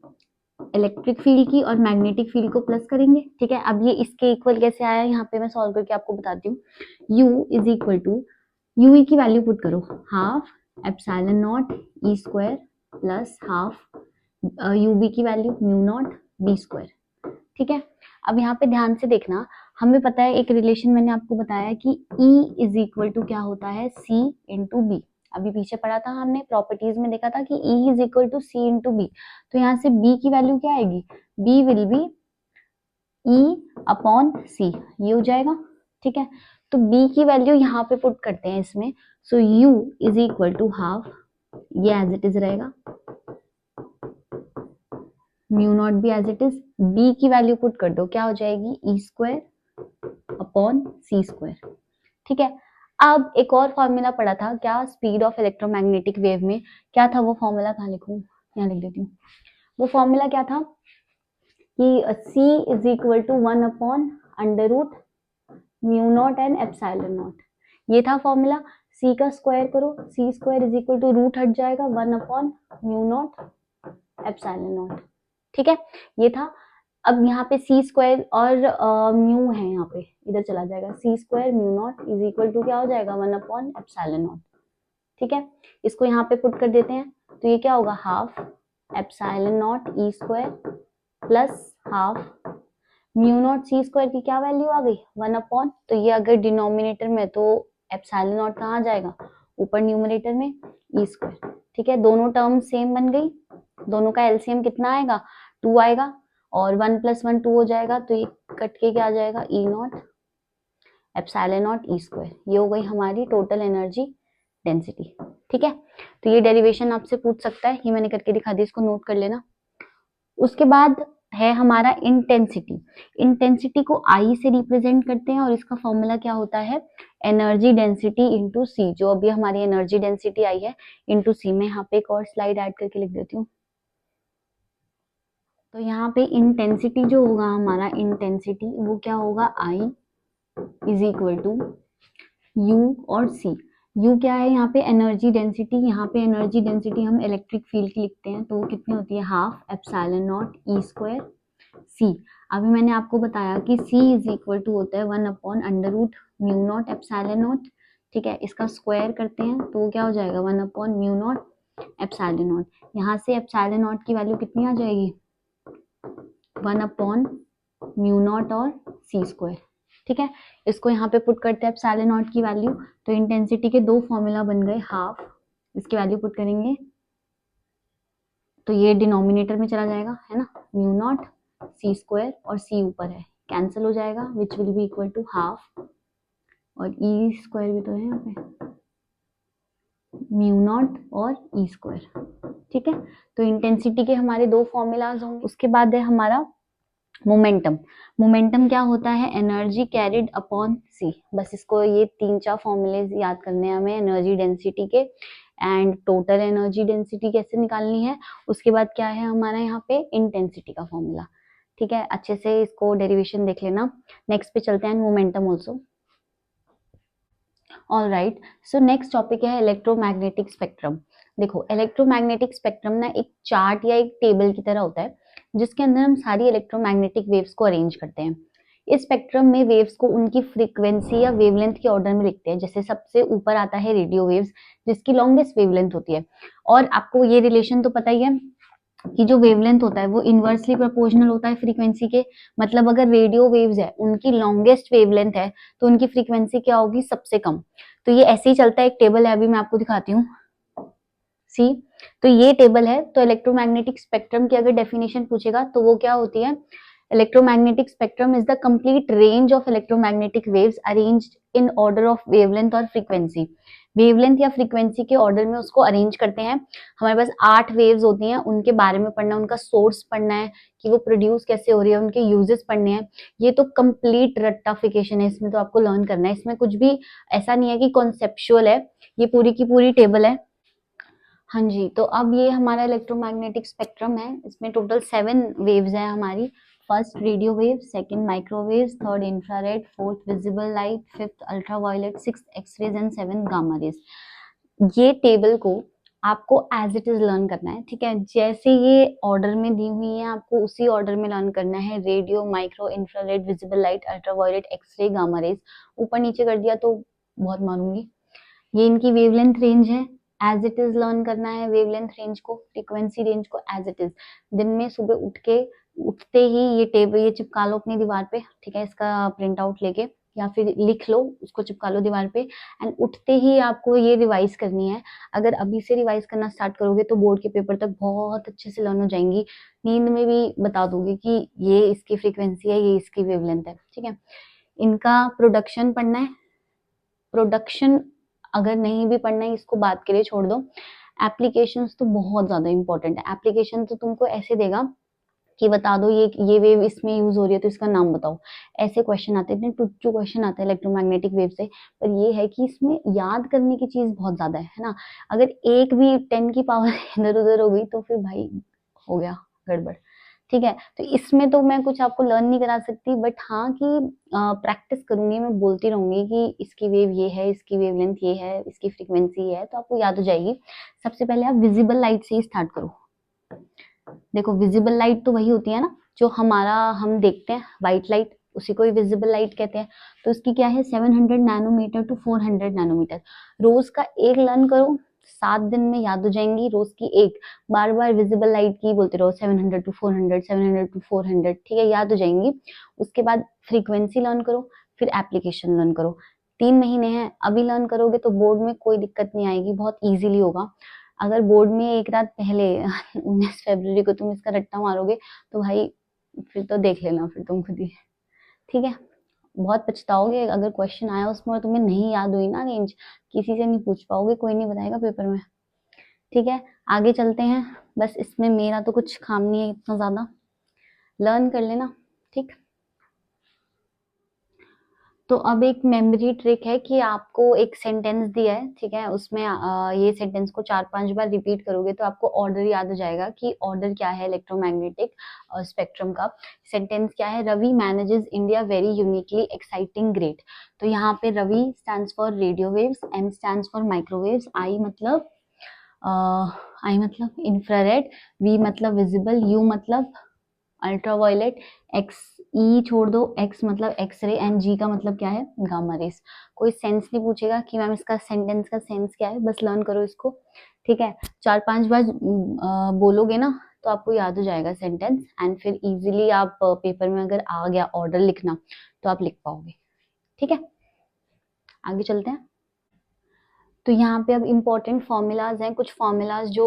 Speaker 1: इलेक्ट्रिक फील्ड की और मैग्नेटिक फील्ड को प्लस करेंगे। ठीक है, अब ये इसके इक्वल कैसे आया, यहाँ पे मैं सॉल्व करके आपको बताती हूँ। u is equal to, u की वैल्यू पुट करो, half epsilon naught E square plus half u B की value mu naught B square. ठीक है, अब यहाँ पे ध्यान से देखना, हमें पता है एक रिलेशन मैंने आपको बताया कि E इज इक्वल टू क्या होता है? C into B. अभी पीछे पढ़ा था हमने, प्रॉपर्टीज में देखा था कि E is equal to C into B. तो यहाँ से B की वैल्यू क्या आएगी? B will be E upon C, ये हो जाएगा। ठीक है, तो B की वैल्यू यहाँ पे पुट करते हैं इसमें। So U is equal to half, ये एज इट इज रहेगा, म्यू नॉट भी एज इट इज, B की वैल्यू पुट कर दो, क्या हो जाएगी? E square upon C square. ठीक है, अब एक और फॉर्मूला पढ़ा था क्या, स्पीड ऑफ इलेक्ट्रोमैग्नेटिक वेव में? क्या था वो फॉर्मूला? कहाँ लिखूं? यहाँ लिख देती हूँ। वो फॉर्मूला क्या था कि C is equal to 1 upon under root mu naught and epsilon naught, ये था फॉर्मूला। C का स्क्वायर करो, C square is equal to root हट जाएगा 1 upon mu naught epsilon naught. ठीक है, ये था। अब यहाँ पे C स्क्वायर और म्यू है, यहाँ पे इधर चला जाएगा, C square mu naught is equal to क्या हो जाएगा? 1 अपॉन एप्सिलॉन नॉट। ठीक है, इसको यहाँ पे पुट कर देते हैं, तो ये क्या होगा? Half epsilon naught E square plus half mu not C square की क्या वैल्यू आ गई? 1 अपॉन, तो ये अगर डिनोमिनेटर में तो एप्सिलॉन नॉट कहाँ जाएगा? ऊपर न्यूमरेटर में, ई स्क्वायर। ठीक है, दोनों टर्म सेम बन गई, दोनों का एलसीएम कितना आएगा? 2 आएगा और 1 प्लस 1 2 हो जाएगा, तो ये कट के क्या आ जाएगा? E naught epsilon naught E square. ये हो गई हमारी टोटल एनर्जी डेंसिटी। ठीक है, तो ये डेरिवेशन आपसे पूछ सकता है, ये मैंने करके दिखा दी, इसको नोट कर लेना। उसके बाद है हमारा इंटेंसिटी। इंटेंसिटी को आई से रिप्रेजेंट करते हैं और इसका फॉर्मूला क्या होता है? एनर्जी डेंसिटी इंटू सी। जो अभी हमारी एनर्जी डेंसिटी आई है इंटू सी। मैं यहाँ पे एक और स्लाइड ऐड करके लिख देती हूँ। तो यहाँ पे इंटेंसिटी जो होगा हमारा, इंटेंसिटी वो क्या होगा? I is equal to u और सी। यू क्या है यहाँ पे? Energy density. यहाँ पे एनर्जी डेंसिटी हम इलेक्ट्रिक फील्ड की लिखते हैं, तो वो कितनी होती है? Half epsilon naught E square c. अभी मैंने आपको बताया कि C इज इक्वल टू होता है 1 upon under root mu naught epsilon naught. ठीक है, इसका स्क्वायर करते हैं तो वो क्या हो जाएगा? 1 upon mu naught epsilon not. यहाँ से एप्सिलॉन नॉट की वैल्यू कितनी आ जाएगी? 1 अपॉन म्यू नॉट और C स्क्वायर। ठीक है, इसको यहाँ पे पुट करते हैं एप्सिलॉन नॉट की वैल्यू, तो इंटेंसिटी के दो फॉर्मूला बन गए, हाफ, इसकी वैल्यू पुट करेंगे तो ये डिनोमिनेटर में चला जाएगा, है ना, म्यू नॉट सी स्क्वायर, और सी ऊपर है, कैंसिल हो जाएगा, which will be equal to half, और ई स्क्वायर भी तो है यहाँ पे, म्यू नॉट और ई स्क्वायर। ठीक है, तो इंटेंसिटी के हमारे दो फॉर्मूलाज होंगे। उसके बाद है हमारा मोमेंटम। मोमेंटम क्या होता है, एनर्जी कैरिड अपॉन सी। बस इसको ये 3-4 फॉर्मूले याद करने हैं हमें एनर्जी डेंसिटी के, एंड टोटल एनर्जी डेंसिटी कैसे निकालनी है। उसके बाद क्या है हमारा यहाँ पे इंटेंसिटी का फॉर्मूला। ठीक है, अच्छे से इसको डेरिवेशन देख लेना। नेक्स्ट पे चलते हैं, momentum also. All right, so next topic है इलेक्ट्रोमैग्नेटिक स्पेक्ट्रम। देखो, इलेक्ट्रोमैग्नेटिक स्पेक्ट्रम ना एक चार्ट या एक टेबल की तरह होता है, जिसके अंदर हम सारी इलेक्ट्रोमैग्नेटिक वेव्स को अरेंज करते हैं। इस स्पेक्ट्रम में वेव्स को उनकी फ्रीक्वेंसी या वेवलेंथ के ऑर्डर में लिखते हैं। जैसे सबसे ऊपर आता है रेडियो वेव्स, जिसकी लॉन्गेस्ट वेवलेंथ होती है, और आपको ये रिलेशन तो पता ही है कि जो वेवलेंथ होता है वो इनवर्सली प्रोपोर्शनल होता है फ्रीक्वेंसी के। मतलब अगर रेडियो वेव्स है, उनकी लॉन्गेस्ट वेवलेंथ है, तो उनकी फ्रीक्वेंसी क्या होगी, सबसे कम। तो ये ऐसे ही चलता है, एक टेबल है, अभी मैं आपको दिखाती हूँ। सी, तो ये टेबल है। तो इलेक्ट्रोमैग्नेटिक स्पेक्ट्रम की अगर डेफिनेशन पूछेगा तो वो क्या होती है, electromagnetic spectrum is the complete range of electromagnetic waves arranged in order of wavelength और फ्रीक्वेंसी। वेवलेंथ या फ्रीक्वेंसी के ऑर्डर में उसको अरेंज करते हैं। हमारे पास 8 वेव्स होती हैं, उनके बारे में पढ़ना, उनका सोर्स पढ़ना है कि वो प्रोड्यूस कैसे हो रही है, उनके यूजेस पढ़ने हैं। ये तो कंप्लीट रट्टाफिकेशन है, इसमें तो आपको लर्न करना है। इसमें कुछ भी ऐसा नहीं है कि कॉन्सेप्चुअल है, ये पूरी की पूरी टेबल है। हाँ जी, तो अब ये हमारा इलेक्ट्रोमैग्नेटिक स्पेक्ट्रम है। इसमें टोटल 7 वेव्स है हमारी। First radio wave, second microwaves, third infrared, fourth visible light, fifth ultraviolet, sixth X rays and seventh gamma rays. ये टेबल को आपको एज इट इज लर्न करना है। ठीक है, जैसे ये ऑर्डर में दी हुई है आपको उसी ऑर्डर में लर्न करना है। Radio, micro, infrared, visible light, ultraviolet, X ray, gamma rays. ऊपर नीचे कर दिया तो बहुत मारूंगी। ये इनकी वेवलेंथ रेंज है, एज इट इज लर्न करना है वेवलेंथ रेंज को, फ्रीक्वेंसी रेंज को एज इट इज। दिन में सुबह उठते ही ये टेबल ये चिपका लो अपनी दीवार पे। ठीक है, इसका प्रिंट आउट लेके या फिर लिख लो, उसको चिपका लो दीवार पे, एंड उठते ही आपको ये रिवाइज करनी है। अगर अभी से रिवाइज करना स्टार्ट करोगे तो बोर्ड के पेपर तक बहुत अच्छे से लर्न हो जाएंगी। नींद में भी बता दोगे कि ये इसकी फ्रीक्वेंसी है, ये इसकी वेवलेंथ है। ठीक है, इनका प्रोडक्शन पढ़ना है। प्रोडक्शन अगर नहीं भी पढ़ना है, इसको बात के लिए छोड़ दो। एप्लीकेशंस तो बहुत ज्यादा इंपॉर्टेंट है। एप्लीकेशन तो तुमको ऐसे देगा कि बता दो ये वेव इसमें यूज हो रही है तो इसका नाम बताओ। ऐसे क्वेश्चन आते हैं, इतने टुच्चू क्वेश्चन आते हैं इलेक्ट्रोमैग्नेटिक वेव से। पर ये है कि इसमें याद करने की चीज बहुत ज्यादा है ना। अगर एक भी 10 की पावर इधर उधर हो गई तो फिर भाई हो गया गड़बड़। ठीक है, तो इसमें तो मैं कुछ आपको लर्न नहीं करा सकती, बट हाँ कि प्रैक्टिस करूंगी, मैं बोलती रहूंगी कि इसकी वेव ये है, इसकी वेवलेंथ ये है, इसकी फ्रीक्वेंसी ये है, तो आपको याद हो जाएगी। सबसे पहले आप विजिबल लाइट से ही स्टार्ट करो। देखो, विजिबल लाइट तो वही होती है ना जो हम देखते हैं, व्हाइट लाइट, उसी को ही विजिबल लाइट कहते हैं। तो इसकी क्या है, 700 नैनोमीटर टू 400 नैनोमीटर। रोज का एक लर्न करो, 7 दिन में याद हो जाएंगी रोज की एक। बार बार विजिबल लाइट की बोलते रहो, 700 टू 400, 700 टू 400। ठीक है, याद हो जाएंगी। उसके बाद फ्रीक्वेंसी लर्न करो, फिर एप्लीकेशन लर्न करो। 3 महीने हैं, अभी लर्न करोगे तो बोर्ड में कोई दिक्कत नहीं आएगी, बहुत इजीली होगा। अगर बोर्ड में एक रात पहले 19 फरवरी को तुम इसका रट्टा मारोगे तो भाई फिर तो देख लेना फिर तुम खुद ही। ठीक है, बहुत पछताओगे अगर क्वेश्चन आया उसमें और तुम्हें नहीं याद हुई ना रेंज, किसी से नहीं पूछ पाओगे, कोई नहीं बताएगा पेपर में। ठीक है, आगे चलते हैं। बस इसमें मेरा तो कुछ काम नहीं है इतना ज्यादा, लर्न कर लेना। ठीक, तो अब एक मेमोरी ट्रिक है कि आपको एक सेंटेंस दिया है, ठीक है, उसमें ये सेंटेंस को 4-5 बार रिपीट करोगे तो आपको ऑर्डर याद हो जाएगा कि ऑर्डर क्या है इलेक्ट्रोमैग्नेटिक स्पेक्ट्रम का। सेंटेंस क्या है, Ravi manages India very uniquely exciting great. तो यहाँ पे Ravi stands for radio waves, M stands for microwaves, I मतलब इंफ्रारेड, वी मतलब विजिबल, यू मतलब अल्ट्रावायलेट, एक्स ई छोड़ दो, एक्स मतलब एक्सरे, एंड जी का मतलब क्या है, गामा रेस। कोई सेंस नहीं पूछेगा कि मैम इसका सेंटेंस का सेंस क्या है, बस लर्न करो इसको। ठीक है, 4-5 बार बोलोगे ना तो आपको याद हो जाएगा सेंटेंस, एंड फिर इजीली आप पेपर में अगर आ गया ऑर्डर लिखना तो आप लिख पाओगे। ठीक है, आगे चलते हैं। तो यहाँ पे अब इम्पोर्टेंट फॉर्मूलाज हैं, कुछ फॉर्मूलाज जो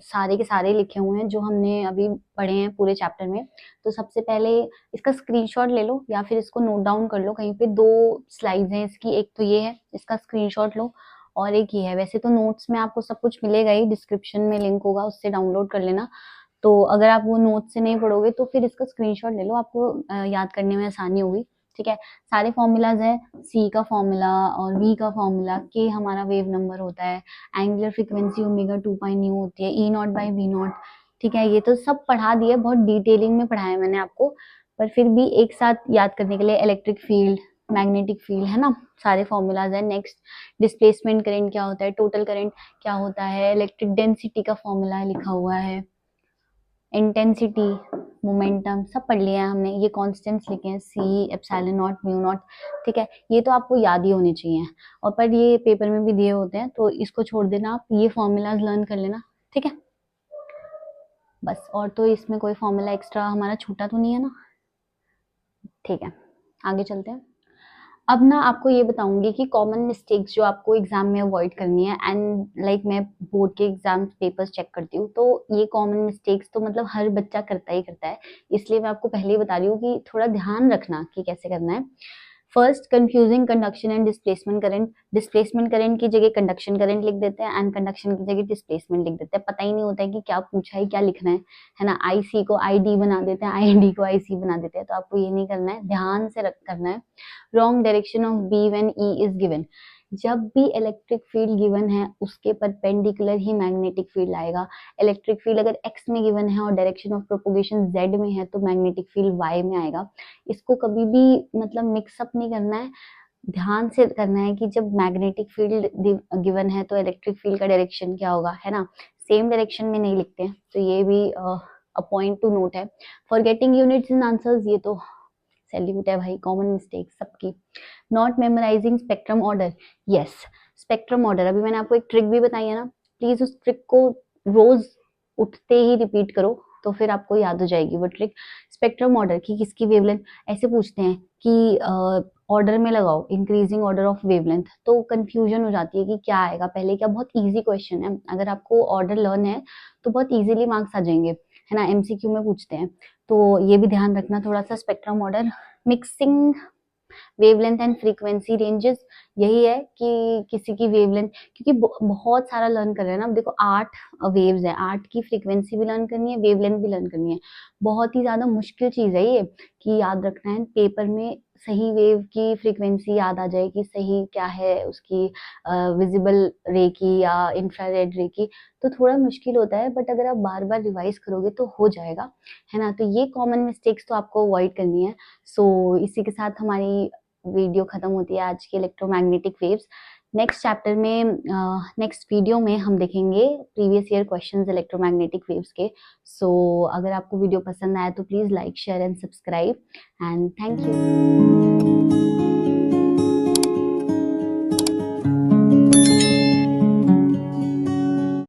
Speaker 1: सारे के सारे लिखे हुए हैं जो हमने अभी पढ़े हैं पूरे चैप्टर में। तो सबसे पहले इसका स्क्रीनशॉट ले लो या फिर इसको नोट डाउन कर लो कहीं पे। 2 स्लाइड्स हैं इसकी, एक तो ये है, इसका स्क्रीनशॉट लो, और एक ये है। वैसे तो नोट्स में आपको सब कुछ मिलेगा ही, डिस्क्रिप्शन में लिंक होगा, उससे डाउनलोड कर लेना। तो अगर आप वो नोट से नहीं पढ़ोगे तो फिर इसका स्क्रीनशॉट ले लो, आपको याद करने में आसानी होगी। ठीक है, सारे फॉर्मूलाज हैं, सी का फॉर्मूला और वी का फॉर्मूला, के हमारा वेव नंबर होता है, angular frequency omega 2 pi nu होती है, ई नॉट बाई वी नॉट। ठीक है, ये तो सब पढ़ा दिया, बहुत डिटेलिंग में पढ़ाया मैंने आपको, पर फिर भी एक साथ याद करने के लिए इलेक्ट्रिक फील्ड, मैग्नेटिक फील्ड, है ना, सारे फॉर्मूलाज है। नेक्स्ट, डिस्प्लेसमेंट करंट क्या होता है, टोटल करंट क्या होता है, इलेक्ट्रिक डेंसिटी का फॉर्मूला लिखा हुआ है, इंटेंसिटी, मोमेंटम, सब पढ़ लिया है हमने। ये कॉन्स्टेंट्स लिखे हैं, सी, एप्सिलॉन नॉट, म्यू नॉट। ठीक है, ये तो आपको याद ही होने चाहिए, और पर ये पेपर में भी दिए होते हैं तो इसको छोड़ देना, आप ये फॉर्मूलाज लर्न कर लेना। ठीक है, बस, और तो इसमें कोई फॉर्मूला एक्स्ट्रा हमारा छूटा तो नहीं है ना। ठीक है, आगे चलते हैं। अब ना आपको ये बताऊंगी कि कॉमन मिस्टेक्स जो आपको एग्जाम में अवॉइड करनी है। एंड लाइक मैं बोर्ड के एग्जाम पेपर्स चेक करती हूँ, तो ये कॉमन मिस्टेक्स तो मतलब हर बच्चा करता ही करता है, इसलिए मैं आपको पहले ही बता रही हूँ कि थोड़ा ध्यान रखना कि कैसे करना है। First, confusing conduction and displacement current. Displacement current की जगह कंडक्शन करंट लिख देते हैं, एंड कंडक्शन की जगह डिस्प्लेसमेंट लिख देते हैं। पता ही नहीं होता है कि क्या पूछा है, क्या लिखना है ना। आईसी को आईडी बना देते हैं, आईडी को आईसी बना देते हैं, तो आपको ये नहीं करना है, ध्यान से करना है। Wrong direction of B when E is given. जब भी इलेक्ट्रिक फील्ड गिवन है उसके परपेंडिकुलर ही मैग्नेटिक फील्ड आएगा। इलेक्ट्रिक फील्ड अगर एक्स में गिवन है और डायरेक्शन ऑफ प्रोपोगेशन जेड में है तो मैग्नेटिक फील्ड वाई में आएगा। इसको कभी भी मतलब मिक्सअप नहीं करना है, ध्यान से करना है कि जब मैग्नेटिक फील्ड गिवन है तो इलेक्ट्रिक फील्ड का डायरेक्शन क्या होगा, है ना। सेम डायरेक्शन में नहीं लिखते हैं, तो ये भी अ पॉइंट टू नोट है। फॉरगेटिंग यूनिट्स इन आंसर्स, ये तो सैल्यूट है भाई, कॉमन मिस्टेक सबकी। Not memorising spectrum order, yes, spectrum order अभी मैंने आपको एक ट्रिक भी बताई है ना, प्लीज उस ट्रिक को रोज उठते ही रिपीट करो, तो फिर आपको याद हो जाएगी वो ट्रिक। स्पेक्ट्रम ऑर्डर की किसकी वेवलेंथ, ऐसे पूछते हैं कि ऑर्डर में लगाओ, इंक्रीजिंग ऑर्डर ऑफ वेवलेंथ, तो कंफ्यूजन हो जाती है कि क्या आएगा पहले क्या। बहुत इजी क्वेश्चन है, अगर आपको ऑर्डर लर्न है तो बहुत इजीली मार्क्स आ जाएंगे, है ना, एमसीक्यू में पूछते हैं। तो ये भी ध्यान रखना थोड़ा सा, spectrum order. Mixing wavelength and frequency ranges, यही है कि किसी की वेवलेंथ, क्योंकि बहुत सारा लर्न कर रहे हैं ना। अब देखो 8 वेव्स है, 8 की फ्रीक्वेंसी भी लर्न करनी है, वेवलेंथ भी लर्न करनी है। बहुत ही ज्यादा मुश्किल चीज है ये कि याद रखना है। पेपर में सही वेव की फ्रीक्वेंसी याद आ जाए कि सही क्या है उसकी, विजिबल रे की या इंफ्रारेड रे की, तो थोड़ा मुश्किल होता है, बट अगर आप बार बार रिवाइज करोगे तो हो जाएगा, है ना। तो ये कॉमन मिस्टेक्स तो आपको अवॉइड करनी है। सो इसी के साथ हमारी वीडियो खत्म होती है आज की इलेक्ट्रोमैग्नेटिक वेव्स। नेक्स्ट चैप्टर में, नेक्स्ट वीडियो में हम देखेंगे previous year questions electromagnetic waves के। सो अगर आपको वीडियो पसंद आया तो please like, share and subscribe, and thank you.